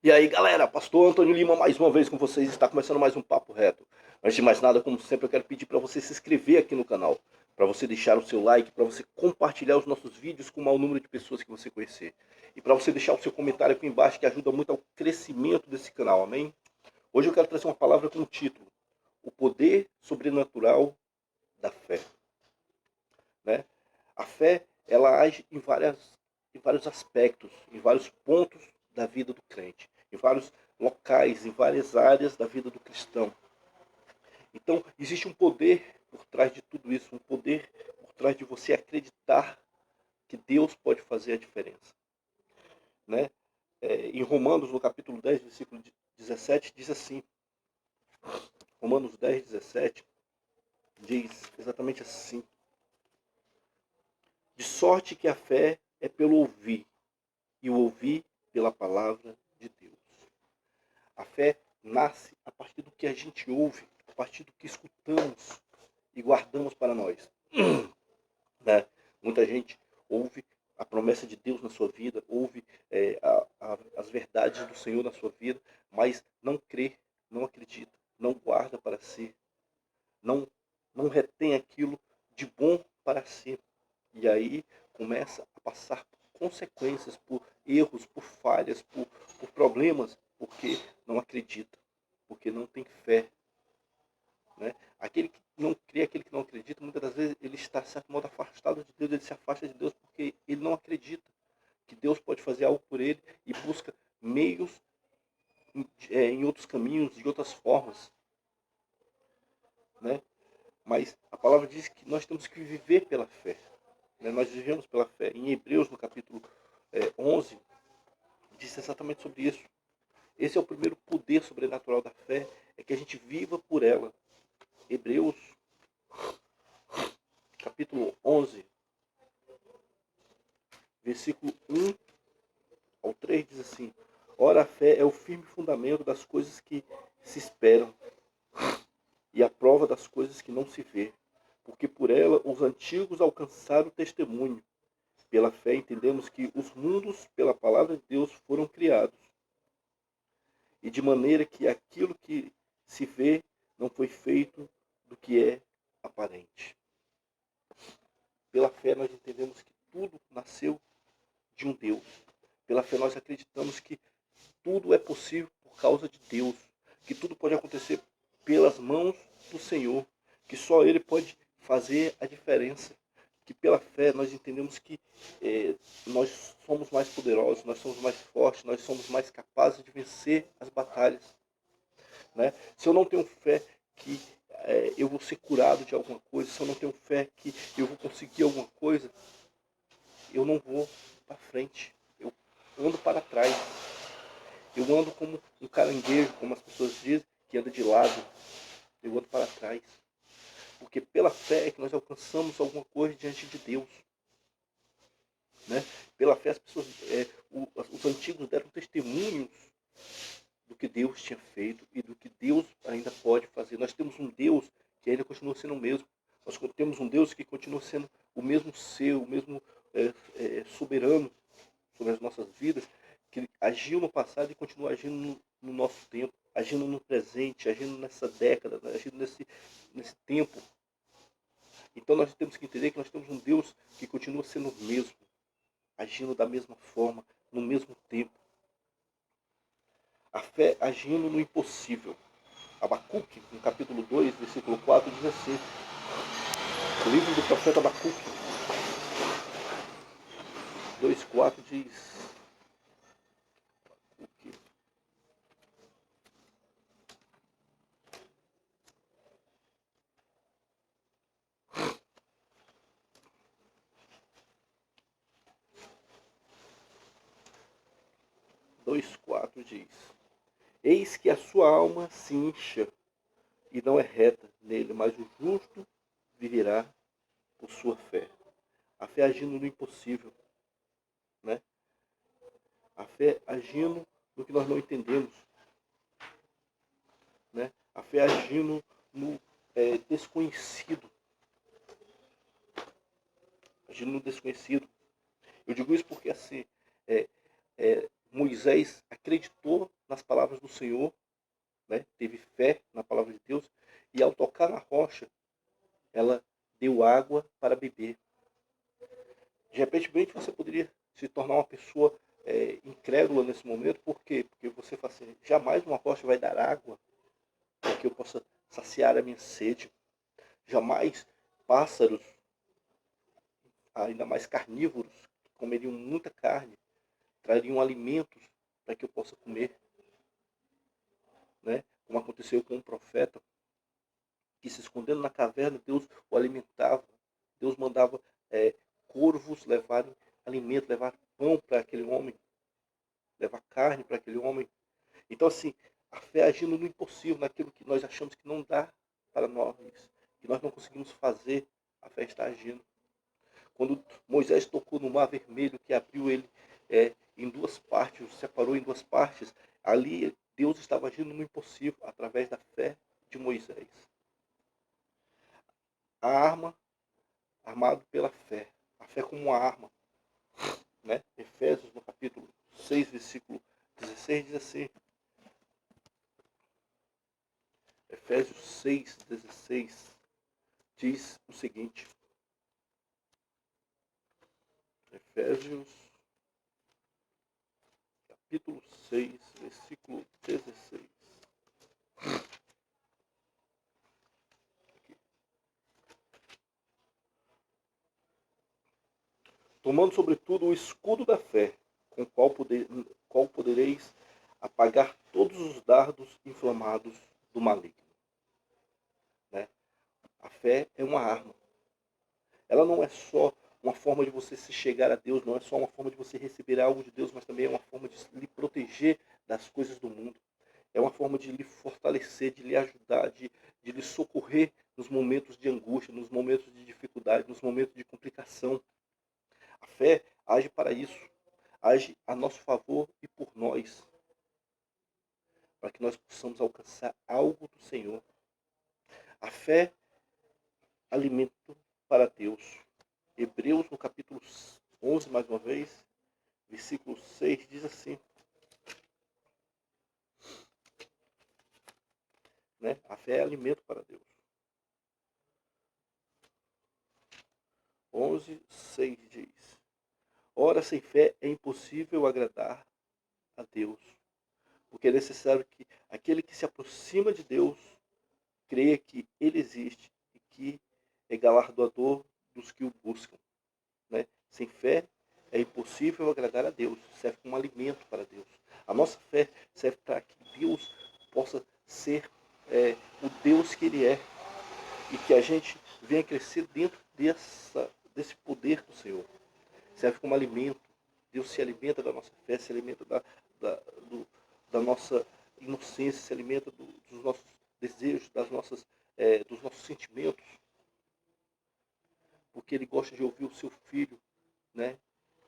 E aí galera, Pastor Antônio Lima mais uma vez com vocês, está começando mais um Papo Reto. Antes de mais nada, como sempre, eu quero pedir para você se inscrever aqui no canal, para você deixar o seu like, para você compartilhar os nossos vídeos com o maior número de pessoas que você conhecer. E para você deixar o seu comentário aqui embaixo, que ajuda muito ao crescimento desse canal, amém? Hoje eu quero trazer uma palavra com o título: O Poder Sobrenatural da Fé. Né? A fé, ela age em vários aspectos, em vários pontos da vida do crente, em vários locais, em várias áreas da vida do cristão. Então, existe um poder por trás de tudo isso, um poder por trás de você acreditar que Deus pode fazer a diferença. Né? Em Romanos, no capítulo 10, versículo 17, diz assim, Romanos 10, 17, diz exatamente assim: de sorte que a fé é pelo ouvir, e o ouvir pela palavra de Deus. A fé nasce a partir do que a gente ouve, a partir do que escutamos e guardamos para nós. Né? Muita gente ouve a promessa de Deus na sua vida, ouve as verdades do Senhor na sua vida, mas não crê, não acredita, não guarda para si, não, não retém aquilo de bom para si. E aí começa a passar por consequências, por erros, por falhas, por problemas, porque não acredita, porque não tem fé. Né? Aquele que não crê, aquele que não acredita, muitas das vezes ele está, de certo modo, afastado de Deus, ele se afasta de Deus porque ele não acredita que Deus pode fazer algo por ele e busca meios em outros caminhos, de outras formas. Né? Mas a palavra diz que nós temos que viver pela fé. Né? Nós vivemos pela fé. Em Hebreus, no capítulo 11, diz exatamente sobre isso. Esse é o primeiro poder sobrenatural da fé, é que a gente viva por ela. Hebreus, capítulo 11, versículo 1 ao 3, diz assim: ora, a fé é o firme fundamento das coisas que se esperam e a prova das coisas que não se vê, porque por ela os antigos alcançaram o testemunho. Pela fé entendemos que os mundos, pela palavra de Deus, foram criados, e de maneira que aquilo que se vê não foi feito do que é aparente. Pela fé nós entendemos que tudo nasceu de um Deus. Pela fé nós acreditamos que tudo é possível por causa de Deus, que tudo pode acontecer pelas mãos do Senhor, que só Ele pode fazer a diferença. Que pela fé nós entendemos que nós somos mais poderosos, nós somos mais fortes, nós somos mais capazes de vencer as batalhas. Né? Se eu não tenho fé que eu vou ser curado de alguma coisa, se eu não tenho fé que eu vou conseguir alguma coisa, eu não vou para frente, eu ando para trás. Eu ando como um caranguejo, como as pessoas dizem, que anda de lado. Eu ando para trás. Porque pela fé é que nós alcançamos alguma coisa diante de Deus. Né? Pela fé as pessoas, os antigos deram testemunhos do que Deus tinha feito e do que Deus ainda pode fazer. Nós temos um Deus que ainda continua sendo o mesmo. Nós temos um Deus que continua sendo o mesmo ser, o mesmo soberano sobre as nossas vidas, que agiu no passado e continua agindo no nosso tempo, agindo no presente, agindo nessa década, agindo nesse tempo. Então nós temos que entender que nós temos um Deus que continua sendo o mesmo, agindo da mesma forma, no mesmo tempo. A fé agindo no impossível. Abacuque, no capítulo 2, versículo 4, diz assim, o livro do profeta Abacuque 2,4 diz: 2,4 diz: eis que a sua alma se incha e não é reta nele, mas o justo viverá por sua fé. A fé agindo no impossível, né? A fé agindo no que nós não entendemos, né? A fé agindo no desconhecido, agindo no desconhecido. Eu digo isso porque assim, Moisés acreditou nas palavras do Senhor, né? Teve fé na palavra de Deus, e ao tocar na rocha, ela deu água para beber. De repente, você poderia se tornar uma pessoa incrédula nesse momento, por quê? Porque você fala assim, jamais uma rocha vai dar água para que eu possa saciar a minha sede. Jamais pássaros, ainda mais carnívoros, que comeriam muita carne, trariam alimentos para que eu possa comer, né? Como aconteceu com um profeta que, se escondendo na caverna, Deus o alimentava. Deus mandava corvos levarem alimento, levar pão para aquele homem, levar carne para aquele homem. Então, assim, a fé agindo no impossível, naquilo que nós achamos que não dá para nós, que nós não conseguimos fazer, a fé está agindo. Quando Moisés tocou no mar vermelho, que abriu ele em duas partes, separou em duas partes, ali Deus estava agindo no impossível, através da fé de Moisés. A arma, armado pela fé. A fé como uma arma. Né? Efésios, no capítulo 6, versículo 16, diz assim. Efésios 6, 16, diz o seguinte. Efésios, capítulo 6, versículo 16. Tomando sobretudo o escudo da fé, com o qual podereis apagar todos os dardos inflamados do maligno. Né? A fé é uma arma. Ela não é só uma forma de você se chegar a Deus, não é só uma forma de você receber algo de Deus, mas também é uma forma de lhe proteger das coisas do mundo. É uma forma de lhe fortalecer, de lhe ajudar, de lhe socorrer nos momentos de angústia, nos momentos de dificuldade, nos momentos de complicação. A fé age para isso, age a nosso favor e por nós, para que nós possamos alcançar algo do Senhor. A fé, alimento para Deus. Hebreus, no capítulo 11, mais uma vez, versículo 6, diz assim. Né? A fé é alimento para Deus. 11, 6 diz. Ora, sem fé é impossível agradar a Deus, porque é necessário que aquele que se aproxima de Deus creia que Ele existe e que é galardoador dos que o buscam. Né? Sem fé é impossível agradar a Deus, serve como alimento para Deus. A nossa fé serve para que Deus possa ser o Deus que Ele é e que a gente venha crescer dentro desse poder do Senhor. Serve como alimento. Deus se alimenta da nossa fé, se alimenta da nossa inocência, se alimenta dos nossos desejos, dos nossos sentimentos. Porque Ele gosta de ouvir o seu filho, né,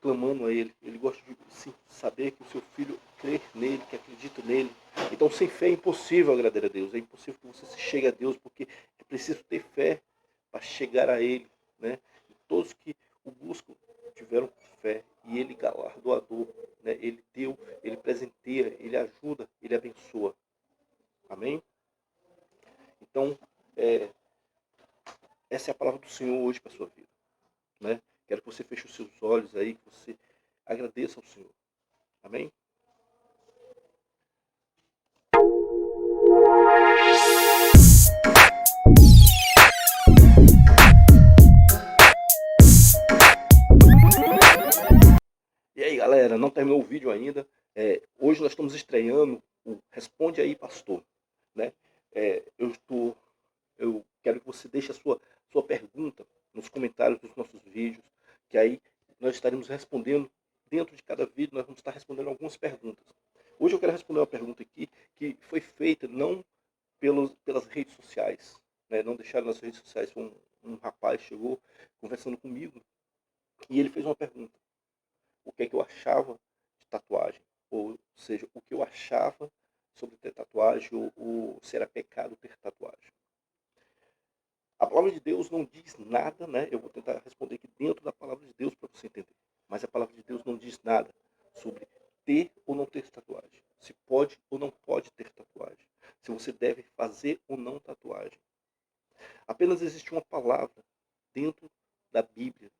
clamando a Ele. Ele gosta de sim, saber que o seu filho crê nele, que acredita nele. Então, sem fé é impossível agradar a Deus. É impossível que você se chegue a Deus, porque é preciso ter fé para chegar a Ele. Né? E todos que o buscam tiveram fé. E Ele galardoador. Né? Ele deu, Ele presenteia, Ele ajuda, Ele abençoa. Amém? Então, essa é a palavra do Senhor hoje para a sua vida. Né? Quero que você feche os seus olhos aí, que você agradeça ao Senhor. Amém? E aí, galera, não terminou o vídeo ainda. Hoje nós estamos estreando o Responde Aí, Pastor. Né? Eu quero que você deixe a sua pergunta nos comentários dos nossos vídeos, que aí nós estaremos respondendo, dentro de cada vídeo, nós vamos estar respondendo algumas perguntas. Hoje eu quero responder uma pergunta aqui que foi feita não pelas redes sociais, né? Não deixaram nas redes sociais, um rapaz chegou conversando comigo e ele fez uma pergunta. O que é que eu achava de tatuagem? Ou seja, o que eu achava sobre ter tatuagem ou se era pecado ter tatuagem. A palavra de Deus não diz nada, né? Eu vou tentar responder aqui dentro da palavra de Deus para você entender. Mas a palavra de Deus não diz nada sobre ter ou fazer ou não tatuagem. Apenas existe uma palavra dentro da Bíblia,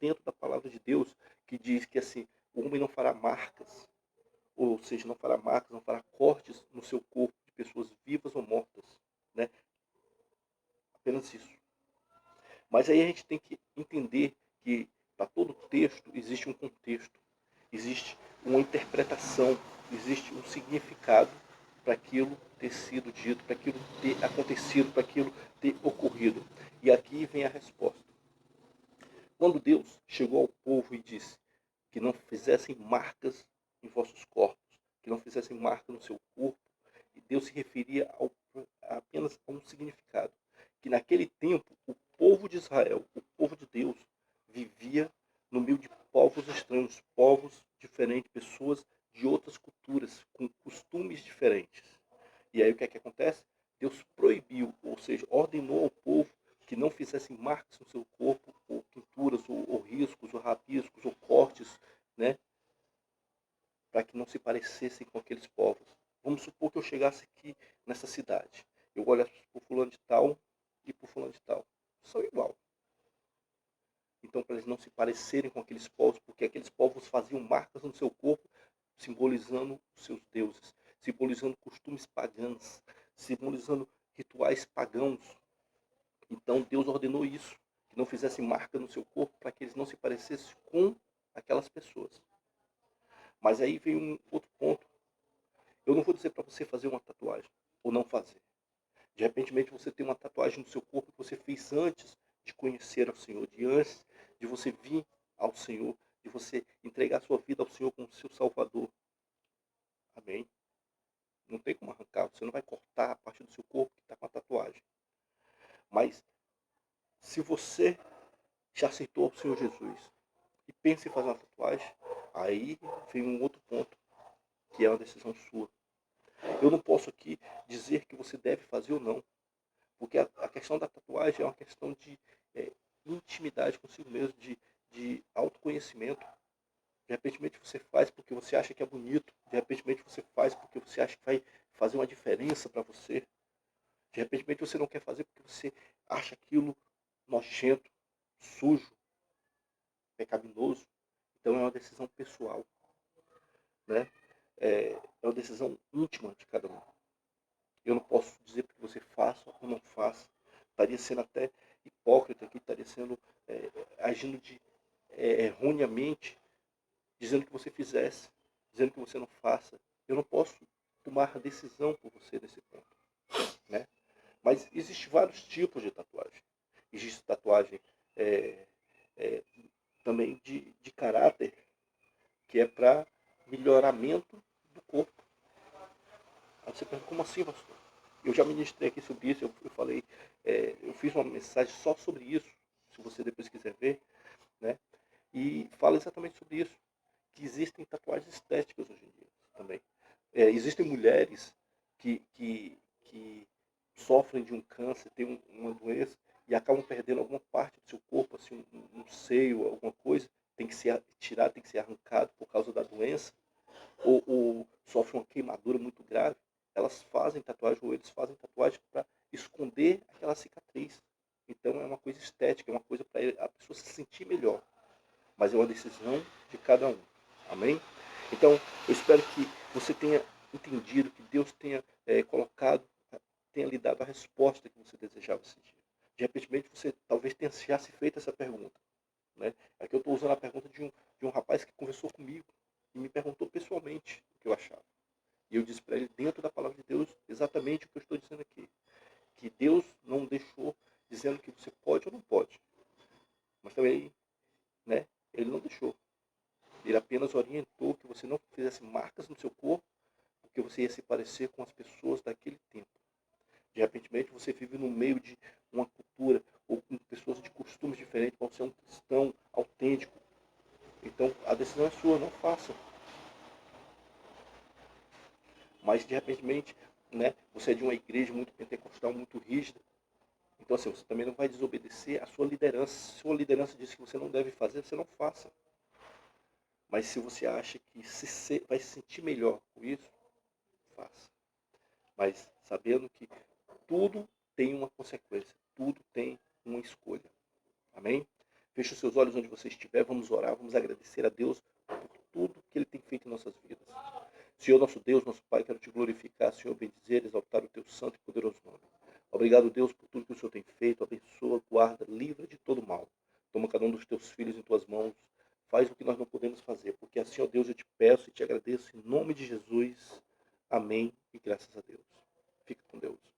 dentro da palavra de Deus, que diz que assim, o homem não fará marcas, ou seja, não fará marcas, não fará cortes no seu corpo de pessoas vivas ou mortas, né? Apenas isso. Mas aí a gente tem que entender que para todo texto existe um contexto, existe uma interpretação, existe um significado para aquilo ter sido dito, para aquilo ter acontecido, para aquilo ter ocorrido. E aqui vem a resposta. Quando Deus chegou ao povo e disse que não fizessem marcas em vossos corpos, que não fizessem marca no seu corpo, e Deus se referia apenas a um significado, que naquele tempo o povo de Israel, o povo de Deus, vivia no meio de povos estranhos, povos diferentes, pessoas de outras culturas, com costumes diferentes. E aí o que é que acontece? Deus proibiu, ou seja, ordenou ao povo que não fizessem marcas no seu corpo, ou pinturas, ou riscos, ou rabiscos, ou cortes, né? Para que não se parecessem com aqueles povos. Vamos supor que eu chegasse aqui nessa cidade. Eu olho para o fulano de tal e para o fulano de tal. São igual. Então, para eles não se parecerem com aqueles povos, porque aqueles povos faziam marcas no seu corpo, simbolizando os seus deuses, simbolizando costumes pagãos, simbolizando rituais pagãos. Então, Deus ordenou isso, que não fizessem marca no seu corpo, para que eles não se parecessem com aquelas pessoas. Mas aí vem um outro ponto. Eu não vou dizer para você fazer uma tatuagem, ou não fazer. De repente você tem uma tatuagem no seu corpo que você fez antes de conhecer ao Senhor, de antes de você vir ao Senhor, de você entregar a sua vida ao Senhor como seu Salvador. Amém? Não tem como arrancar, você não vai cortar a parte do seu corpo que está com a tatuagem. Mas se você já aceitou o Senhor Jesus e pensa em fazer uma tatuagem, aí vem um outro ponto, que é uma decisão sua. Eu não posso aqui dizer que você deve fazer ou não, porque a questão da tatuagem é uma questão de intimidade consigo mesmo, de autoconhecimento. De repente você faz porque você acha que é bonito, de repente você faz porque você acha que vai fazer uma diferença para você, de repente você não quer fazer porque você acha aquilo nojento, sujo, pecaminoso. Então é uma decisão pessoal, né? É uma decisão íntima de cada um. Eu não posso dizer porque você faça ou não faça. Estaria sendo até hipócrita aqui, estaria sendo agindo erroneamente, dizendo que você fizesse, dizendo que você não faça. Eu não posso tomar decisão por você nesse ponto, né? Mas existem vários tipos de tatuagem. Existe tatuagem também de caráter, que é para melhoramento do corpo. Aí você pergunta, como assim, pastor? Eu já ministrei aqui sobre isso, eu falei, eu fiz uma mensagem só sobre isso, se você depois quiser ver, né? E fala exatamente sobre isso, que existem tatuagens estéticas hoje em dia também. Existem mulheres que sofrem de um câncer, têm uma doença e acabam perdendo alguma parte do seu corpo, assim, um seio, alguma coisa, tem que ser tirado, tem que ser arrancado por causa da doença, ou sofrem uma queimadura muito grave. Elas fazem tatuagem, ou eles fazem tatuagem para esconder aquela cicatriz. Então é uma coisa estética, é uma coisa para a pessoa se sentir melhor. Mas é uma decisão de cada um. Amém? Então, eu espero que você tenha entendido, que Deus tenha colocado, tenha lhe dado a resposta que você desejava esse dia. De repente, você talvez tenha já se feito essa pergunta. Né? Aqui eu estou usando a pergunta de um rapaz que conversou comigo e me perguntou pessoalmente o que eu achava. E eu disse para ele, dentro da palavra de Deus, exatamente o que eu estou dizendo aqui. Que Deus não deixou dizendo que você pode ou não pode. Mas também, né, ele não deixou. Ele apenas orientou que você não fizesse marcas no seu corpo, porque você ia se parecer com as pessoas daquele tempo. De repente você vive no meio de uma cultura, ou com pessoas de costumes diferentes, pode ser um cristão autêntico. Então a decisão é sua, não faça. Mas de repente, né, você é de uma igreja muito pentecostal, muito rígida. Então assim, você também não vai desobedecer a sua liderança. Se sua liderança diz que você não deve fazer, você não faça. Mas se você acha que vai se sentir melhor com isso, faça. Mas sabendo que tudo tem uma consequência, tudo tem uma escolha. Amém? Feche os seus olhos onde você estiver, vamos orar, vamos agradecer a Deus por tudo que Ele tem feito em nossas vidas. Senhor, nosso Deus, nosso Pai, quero te glorificar, Senhor, bendizer, exaltar o teu santo e poderoso nome. Obrigado, Deus, por tudo que o Senhor tem feito, abençoa, guarda, livra de todo mal. Toma cada um dos teus filhos em tuas mãos, faz o que nós não podemos fazer, porque assim, ó Deus, eu te peço e te agradeço em nome de Jesus. Amém e graças a Deus. Fica com Deus.